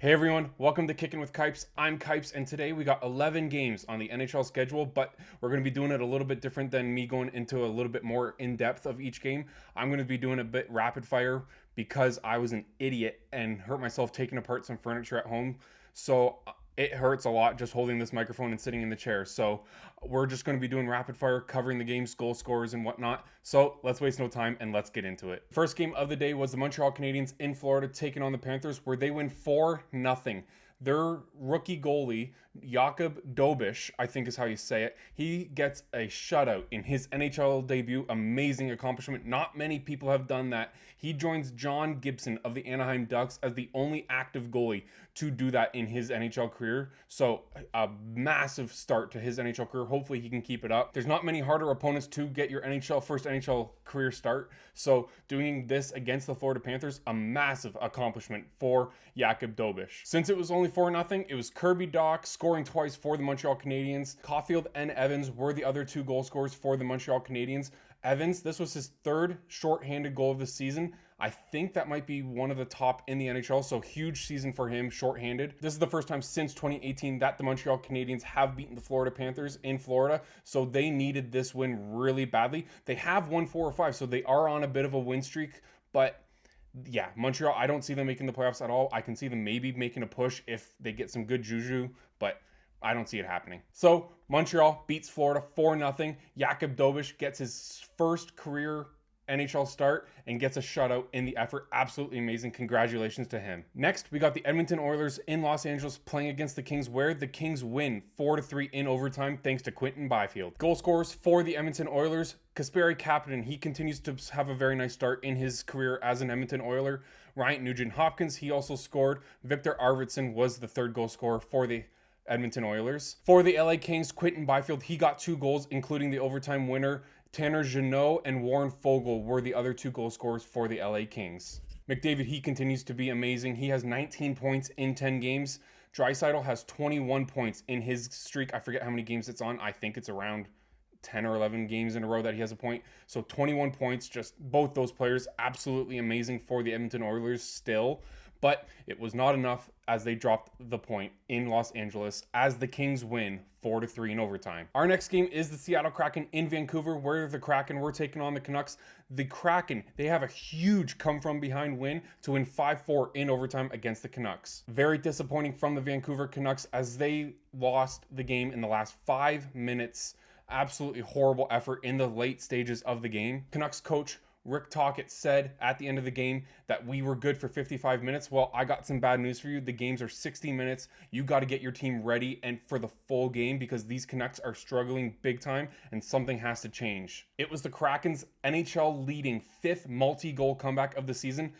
Hey everyone, welcome to Kicking with Kipes. I'm Kipes, and today we got 11 games on the NHL schedule, but we're going to be doing it a little bit different than me going into a little bit more in depth of each game. I'm going to be doing a bit rapid fire because I was an idiot and hurt myself taking apart some furniture at home. So it hurts a lot just holding this microphone and sitting in the chair. So we're just going to be doing rapid fire, covering the game's goal scorers and whatnot. So let's waste no time and let's get into it. First game of the day was the Montreal Canadiens in Florida taking on the Panthers, where they win 4-0. Their rookie goalie, Jakub Dobish, I think is how you say it, he gets a shutout in his NHL debut. Amazing accomplishment. Not many people have done that. He joins John Gibson of the Anaheim Ducks as the only active goalie to do that in his NHL career. So a massive start to his NHL career. Hopefully he can keep it up. There's not many harder opponents to get your first NHL career start. So doing this against the Florida Panthers, a massive accomplishment for Jakub Dobish. Since it was only 4-0, it was Kirby Dach scoring twice for the Montreal Canadiens. Caulfield and Evans were the other two goal scorers for the Montreal Canadiens. Evans, this was his third shorthanded goal of the season. I think that might be one of the top in the NHL, so huge season for him, shorthanded. This is the first time since 2018 that the Montreal Canadiens have beaten the Florida Panthers in Florida, so they needed this win really badly. They have won 4 or 5, so they are on a bit of a win streak, but yeah, Montreal, I don't see them making the playoffs at all. I can see them maybe making a push if they get some good juju, but I don't see it happening. So Montreal beats Florida 4-0. Jakub Dobish gets his first career NHL start and gets a shutout in the effort. Absolutely amazing. Congratulations to him. Next, we got the Edmonton Oilers in Los Angeles playing against the Kings, where the Kings win 4-3 in overtime thanks to Quinton Byfield. Goal scorers for the Edmonton Oilers, Kasperi Kapanen, he continues to have a very nice start in his career as an Edmonton Oiler. Ryan Nugent-Hopkins, he also scored. Victor Arvidsson was the third goal scorer for the Edmonton Oilers. For the LA Kings, Quinton Byfield, he got 2 goals, including the overtime winner. Tanner Jeannot and Warren Foegele were the other 2 goal scorers for the LA Kings. McDavid, he continues to be amazing. He has 19 points in 10 games. Draisaitl has 21 points in his streak. I forget how many games it's on. I think it's around 10 or 11 games in a row that he has a point. So 21 points, just both those players absolutely amazing for the Edmonton Oilers still. But it was not enough as they dropped the point in Los Angeles as the Kings win 4-3 in overtime. Our next game is the Seattle Kraken in Vancouver, where the Kraken were taking on the Canucks. The Kraken, they have a huge come-from-behind win to win 5-4 in overtime against the Canucks. Very disappointing from the Vancouver Canucks as they lost the game in the last 5 minutes. Absolutely horrible effort in the late stages of the game. Canucks coach Rick Tocchet said at the end of the game that we were good for 55 minutes. Well, I got some bad news for you. The games are 60 minutes. You got to get your team ready and for the full game because these Canucks are struggling big time and something has to change. It was the Kraken's NHL leading 5th multi-goal comeback of the season.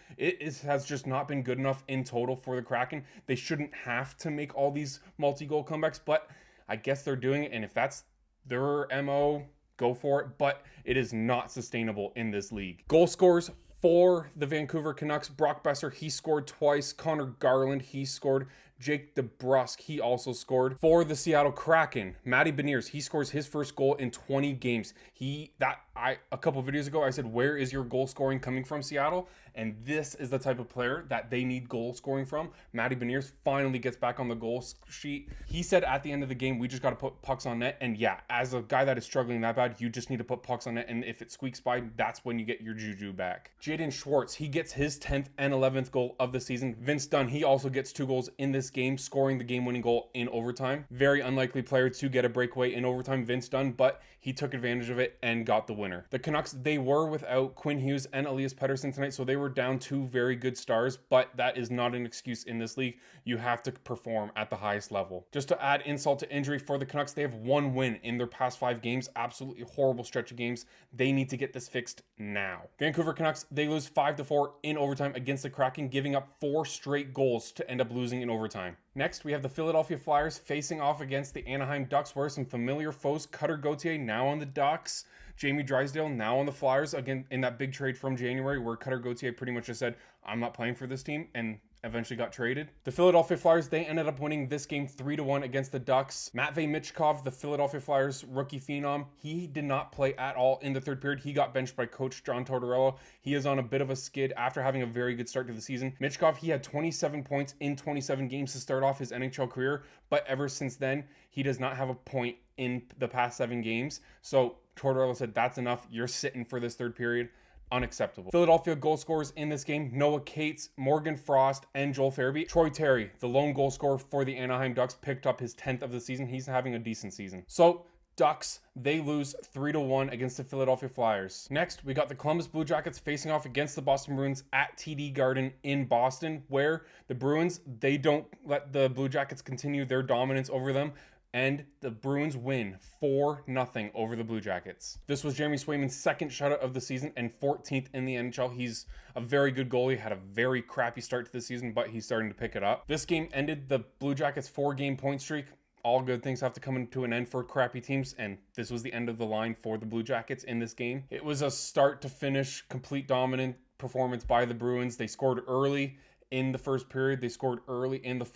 Has just not been good enough in total for the Kraken. They shouldn't have to make all these multi-goal comebacks, but I guess they're doing it, and if that's their MO, go for it, but it is not sustainable in this league. Goal scorers for the Vancouver Canucks, Brock Besser, he scored twice. Connor Garland, he scored. Jake DeBrusk, he also scored. For the Seattle Kraken, Matty Beniers, he scores his first goal in 20 games. A couple videos ago, I said, where is your goal scoring coming from, Seattle? And this is the type of player that they need goal scoring from. Matty Beniers finally gets back on the goal sheet. He said at the end of the game, we just got to put pucks on net. And yeah, as a guy that is struggling that bad, you just need to put pucks on net. And if it squeaks by, that's when you get your juju back. Jaden Schwartz, he gets his 10th and 11th goal of the season. Vince Dunn, he also gets 2 goals in this game, scoring the game-winning goal in overtime. Very unlikely player to get a breakaway in overtime, Vince Dunn, but he took advantage of it and got the winner. The Canucks, they were without Quinn Hughes and Elias Pettersson tonight, so they were down 2 very good stars, but that is not an excuse in this league. You have to perform at the highest level. Just to add insult to injury for the Canucks, they have 1 win in their past 5 games. Absolutely horrible stretch of games. They need to get this fixed now. Vancouver Canucks, they lose 5-4 in overtime against the Kraken, giving up 4 straight goals to end up losing in overtime. Next, we have the Philadelphia Flyers facing off against the Anaheim Ducks, where some familiar foes, Cutter Gauthier now on the Ducks, Jamie Drysdale now on the Flyers, again in that big trade from January where Cutter Gauthier pretty much just said, I'm not playing for this team, and eventually got traded. The Philadelphia Flyers, they ended up winning this game 3-1 against the Ducks. Matvei Michkov, the Philadelphia Flyers rookie phenom, he did not play at all in the third period. He got benched by coach John Tortorella. He is on a bit of a skid after having a very good start to the season. Michkov, he had 27 points in 27 games to start off his NHL career, but ever since then, he does not have a point in the past 7 games. So Tortorella said, that's enough. You're sitting for this third period. Unacceptable. Philadelphia goal scorers in this game: Noah Cates, Morgan Frost, and Joel Farabee. Troy Terry, the lone goal scorer for the Anaheim Ducks, picked up his 10th of the season. He's having a decent season. So Ducks, they lose 3-1 against the Philadelphia Flyers. Next, we got the Columbus Blue Jackets facing off against the Boston Bruins at TD Garden in Boston, where the Bruins, they don't let the Blue Jackets continue their dominance over them, and the Bruins win 4-0 over the Blue Jackets. This was Jeremy Swayman's second shutout of the season and 14th in the NHL. He's a very good goalie, had a very crappy start to the season, but he's starting to pick it up. This game ended the Blue Jackets' 4-game point streak. All good things have to come to an end for crappy teams, and this was the end of the line for the Blue Jackets in this game. It was a start to finish, complete dominant performance by the Bruins. They scored early in the first period. They scored early in the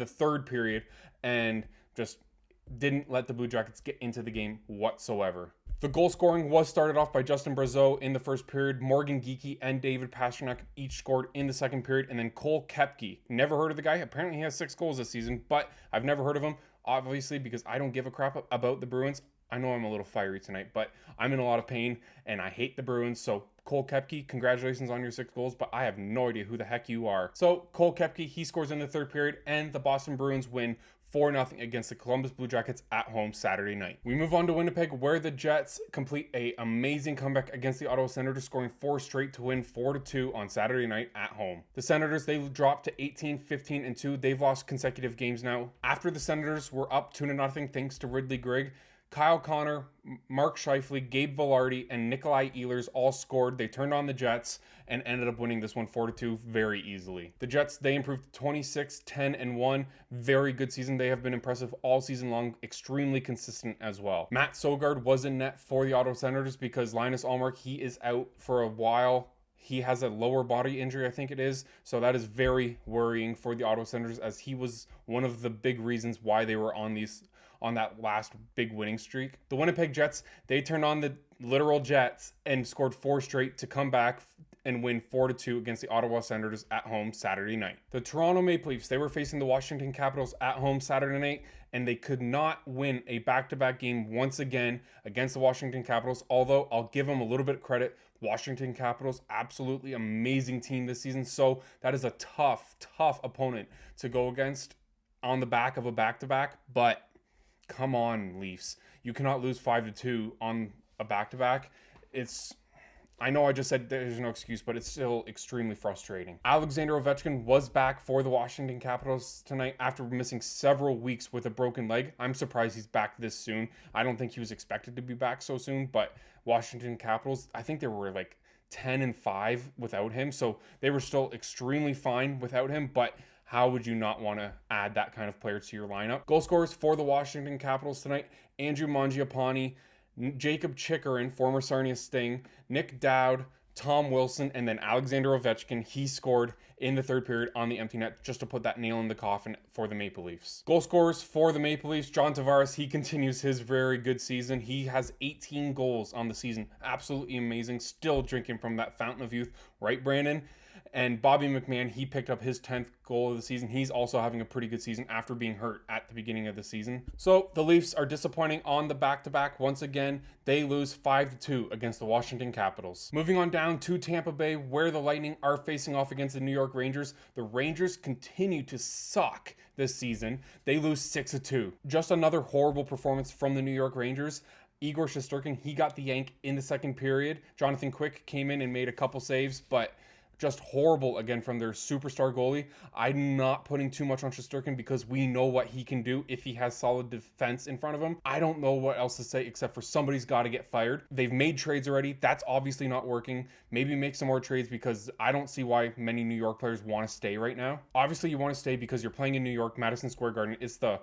third period, and just didn't let the Blue Jackets get into the game whatsoever. The goal scoring was started off by Justin Brazeau in the first period. Morgan Geekie and David Pastrnak each scored in the second period, and then Cole Koepke. Never heard of the guy. Apparently he has 6 goals this season, but I've never heard of him, obviously, because I don't give a crap about the Bruins. I know I'm a little fiery tonight, but I'm in a lot of pain, and I hate the Bruins, so Cole Koepke, congratulations on your 6 goals, but I have no idea who the heck you are. So Cole Koepke, he scores in the third period, and the Boston Bruins win 4-0 against the Columbus Blue Jackets at home Saturday night. We move on to Winnipeg, where the Jets complete an amazing comeback against the Ottawa Senators, scoring 4 straight to win 4-2 on Saturday night at home. The Senators, they dropped to 18, 15, and 2. They've lost consecutive games now. After the Senators were up 2-0 thanks to Ridley Grigg, Kyle Connor, Mark Scheifele, Gabe Vilardi, and Nikolai Ehlers all scored. They turned on the Jets and ended up winning this one 4-2 very easily. The Jets, they improved 26, 10, and 1. Very good season. They have been impressive all season long, extremely consistent as well. Matt Sogard was in net for the Ottawa Senators because Linus Ullmark, he is out for a while. He has a lower body injury, I think it is. So that is very worrying for the Ottawa Senators, as he was one of the big reasons why they were on that last big winning streak. The Winnipeg Jets, they turned on the literal Jets and scored 4 straight to come back and win 4-2 against the Ottawa Senators at home Saturday night. The Toronto Maple Leafs, they were facing the Washington Capitals at home Saturday night, and they could not win a back-to-back game once again against the Washington Capitals, although I'll give them a little bit of credit. Washington Capitals, absolutely amazing team this season, so that is a tough opponent to go against on the back of a back-to-back, but come on, Leafs. You cannot lose 5-2 on a back-to-back. I know I just said there's no excuse, but it's still extremely frustrating. Alexander Ovechkin was back for the Washington Capitals tonight after missing several weeks with a broken leg. I'm surprised he's back this soon. I don't think he was expected to be back so soon, but Washington Capitals, I think they were like 10-5 without him, so they were still extremely fine without him, but how would you not want to add that kind of player to your lineup? Goal scorers for the Washington Capitals tonight: Andrew Mangiapane, Jacob Chikrin, former Sarnia Sting, Nick Dowd, Tom Wilson, and then Alexander Ovechkin. He scored in the third period on the empty net just to put that nail in the coffin for the Maple Leafs. Goal scorers for the Maple Leafs: John Tavares, he continues his very good season. He has 18 goals on the season. Absolutely amazing. Still drinking from that fountain of youth, right, Brandon? And Bobby McMahon, he picked up his 10th goal of the season. He's also having a pretty good season after being hurt at the beginning of the season. So the Leafs are disappointing on the back-to-back. Once again, they lose 5-2 against the Washington Capitals. Moving on down to Tampa Bay, where the Lightning are facing off against the New York Rangers. The Rangers continue to suck this season. They lose 6-2. Just another horrible performance from the New York Rangers. Igor Shesterkin, he got the yank in the second period. Jonathan Quick came in and made a couple saves, but just horrible again from their superstar goalie. I'm not putting too much on Shesterkin because we know what he can do if he has solid defense in front of him. I don't know what else to say except for somebody's got to get fired. They've made trades already. That's obviously not working. Maybe make some more trades because I don't see why many New York players want to stay right now. Obviously, you want to stay because you're playing in New York. Madison Square Garden is the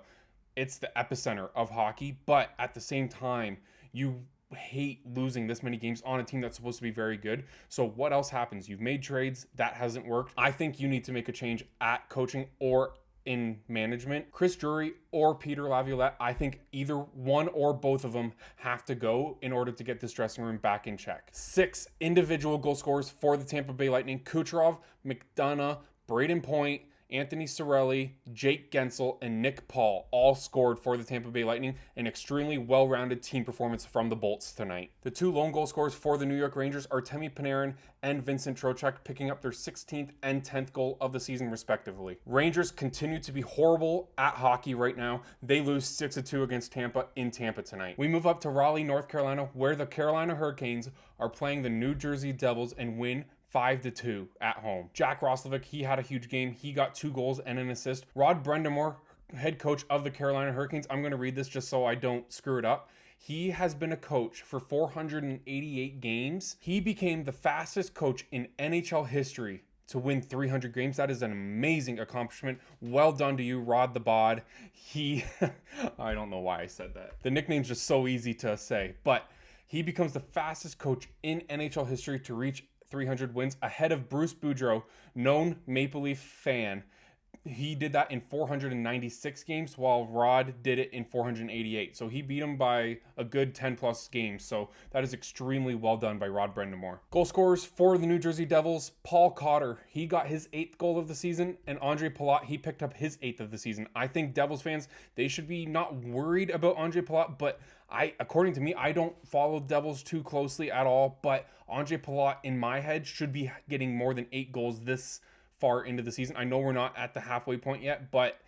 epicenter of hockey, but at the same time, you hate losing this many games on a team that's supposed to be very good. So what else happens? You've made trades. That hasn't worked. I think you need to make a change at coaching or in management. Chris Drury or Peter Laviolette, I think either one or both of them have to go in order to get this dressing room back in check. 6 individual goal scorers for the Tampa Bay Lightning: Kucherov, McDonough, Braden Point, Anthony Cirelli, Jake Gensel, and Nick Paul all scored for the Tampa Bay Lightning. An extremely well-rounded team performance from the Bolts tonight. The 2 lone goal scorers for the New York Rangers are Temi Panarin and Vincent Trocheck, picking up their 16th and 10th goal of the season respectively. Rangers continue to be horrible at hockey right now. They lose 6-2 against Tampa in Tampa tonight. We move up to Raleigh, North Carolina, where the Carolina Hurricanes are playing the New Jersey Devils and win 5-2 at home. Jack Roslovic, he had a huge game. He got 2 goals and an assist. Rod Brind'Amour, head coach of the Carolina Hurricanes, I'm going to read this just so I don't screw it up. He has been a coach for 488 games. He became the fastest coach in NHL history to win 300 games. That is an amazing accomplishment. Well done to you, Rod the Bod. I don't know why I said that. The nickname's just so easy to say, but he becomes the fastest coach in NHL history to reach 300 wins, ahead of Bruce Boudreau, known Maple Leaf fan. He did that in 496 games, while Rod did it in 488. So he beat him by a good 10 plus games. So that is extremely well done by Rod Brind'Amour. Goal scorers for the New Jersey Devils: Paul Cotter, he got his 8th goal of the season, and Andre Palat, he picked up his 8th of the season. I think Devils fans, they should be not worried about Andre Palat, but according to me, I don't follow Devils too closely at all, but Andre Palat, in my head, should be getting more than 8 goals this far into the season. I know we're not at the halfway point yet, but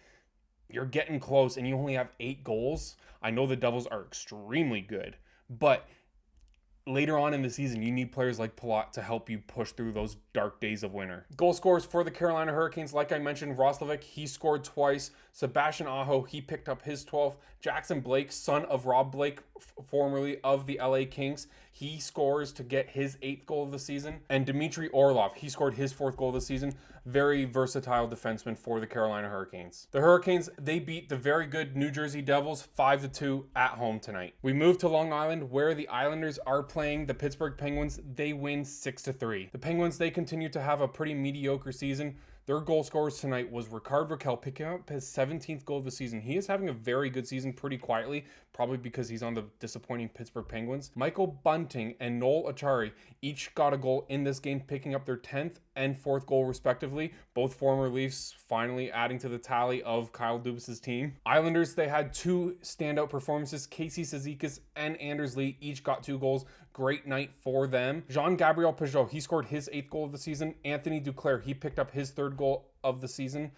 you're getting close and you only have 8 goals. I know the Devils are extremely good, but later on in the season, you need players like Palat to help you push through those dark days of winter. Goal scorers for the Carolina Hurricanes, like I mentioned, Roslovic, he scored twice. Sebastian Aho, he picked up his 12th. Jackson Blake, son of Rob Blake, formerly of the LA Kings, he scores to get his 8th goal of the season. And Dmitry Orlov, he scored his 4th goal of the season. Very versatile defenseman for the Carolina Hurricanes. The Hurricanes, they beat the very good New Jersey Devils 5-2 at home tonight. We move to Long Island, where the Islanders are playing the Pittsburgh Penguins. They win 6-3. The Penguins, they continue to have a pretty mediocre season. Their goal scorers tonight was Rickard Rakell, picking up his 17th goal of the season. He is having a very good season pretty quietly, probably because he's on the disappointing Pittsburgh Penguins. Michael Bunting and Noel Acciari each got a goal in this game, picking up their 10th and 4th goal respectively. Both former Leafs finally adding to the tally of Kyle Dubas' team. Islanders, they had 2 standout performances. Casey Cizikas and Anders Lee each got 2 goals. Great night for them. Jean-Gabriel Pageau, he scored his 8th goal of the season. Anthony Duclair, he picked up his 3rd goal of the season.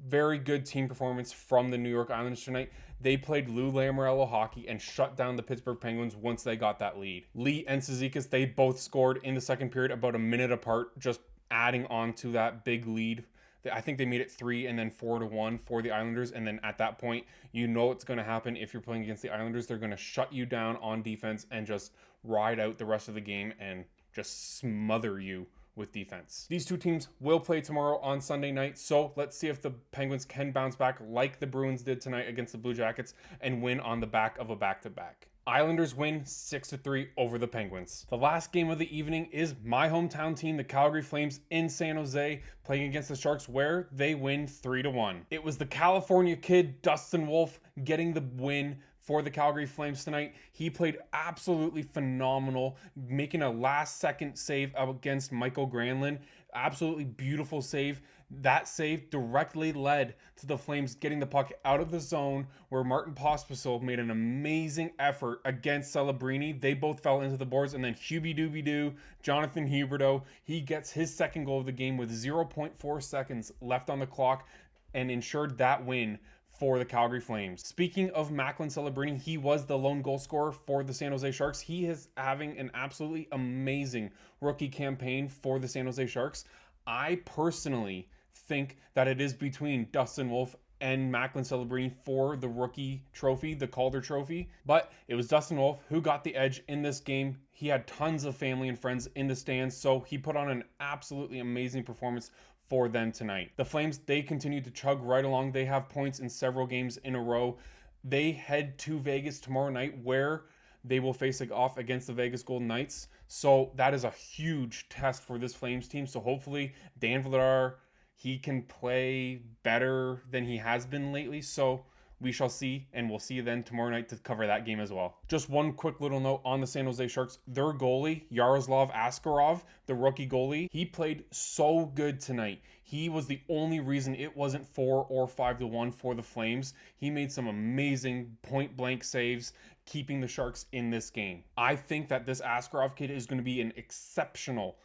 Very good team performance from the New York Islanders tonight. They played Lou Lamoriello hockey and shut down the Pittsburgh Penguins once they got that lead. Lee and Cizikas, they both scored in the second period about a minute apart, just adding on to that big lead. I think they made it 3 and then 4-1 for the Islanders. And then at that point, you know what's going to happen if you're playing against the Islanders. They're going to shut you down on defense and just ride out the rest of the game and just smother you with defense. These two teams will play tomorrow on Sunday night, so let's see if the Penguins can bounce back like the Bruins did tonight against the Blue Jackets and win on the back of a back-to-back. Islanders win 6-3 over the Penguins. The last game of the evening is my hometown team, the Calgary Flames, in San Jose, playing against the Sharks, where they win 3-1. It was the California kid, Dustin Wolf, getting the win for the Calgary Flames tonight. He played absolutely phenomenal, making a last-second save against Michael Granlund. Absolutely beautiful save. That save directly led to the Flames getting the puck out of the zone, where Martin Pospisil made an amazing effort against Celebrini. They both fell into the boards, and then Hubie-Dooby-Doo, Jonathan Huberdeau, he gets his second goal of the game with 0.4 seconds left on the clock and ensured that win for the Calgary Flames. Speaking of Macklin Celebrini, he was the lone goal scorer for the San Jose Sharks. He is having an absolutely amazing rookie campaign for the San Jose Sharks. I personally think that it is between Dustin Wolf and Macklin Celebrini for the rookie trophy, the Calder Trophy. But it was Dustin Wolf who got the edge in this game. He had tons of family and friends in the stands, so he put on an absolutely amazing performance for them tonight. The Flames, they continue to chug right along. They have points in several games in a row. They head to Vegas tomorrow night, where they will face off against the Vegas Golden Knights. So that is a huge test for this Flames team. So hopefully Dan Vladar, he can play better than he has been lately. So we shall see, and we'll see you then tomorrow night to cover that game as well. Just one quick little note on the San Jose Sharks. Their goalie, Yaroslav Askarov, the rookie goalie, he played so good tonight. He was the only reason it wasn't 4 or 5-1 for the Flames. He made some amazing point-blank saves, keeping the Sharks in this game. I think that this Askarov kid is going to be an exceptional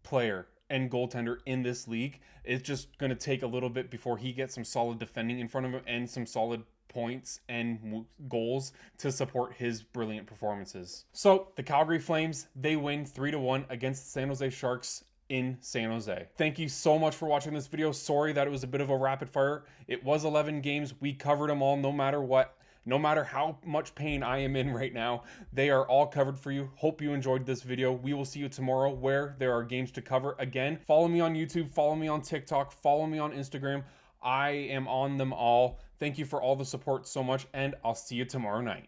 player and goaltender in this league. It's just going to take a little bit before he gets some solid defending in front of him and some solid points and goals to support his brilliant performances. So the Calgary Flames, they win 3-1 against the San Jose Sharks in San Jose. Thank you so much for watching this video. Sorry that it was a bit of a rapid fire. It was 11 games. We covered them all no matter what. No matter how much pain I am in right now, they are all covered for you. Hope you enjoyed this video. We will see you tomorrow where there are games to cover. Again, follow me on YouTube, follow me on TikTok, follow me on Instagram. I am on them all. Thank you for all the support so much, and I'll see you tomorrow night.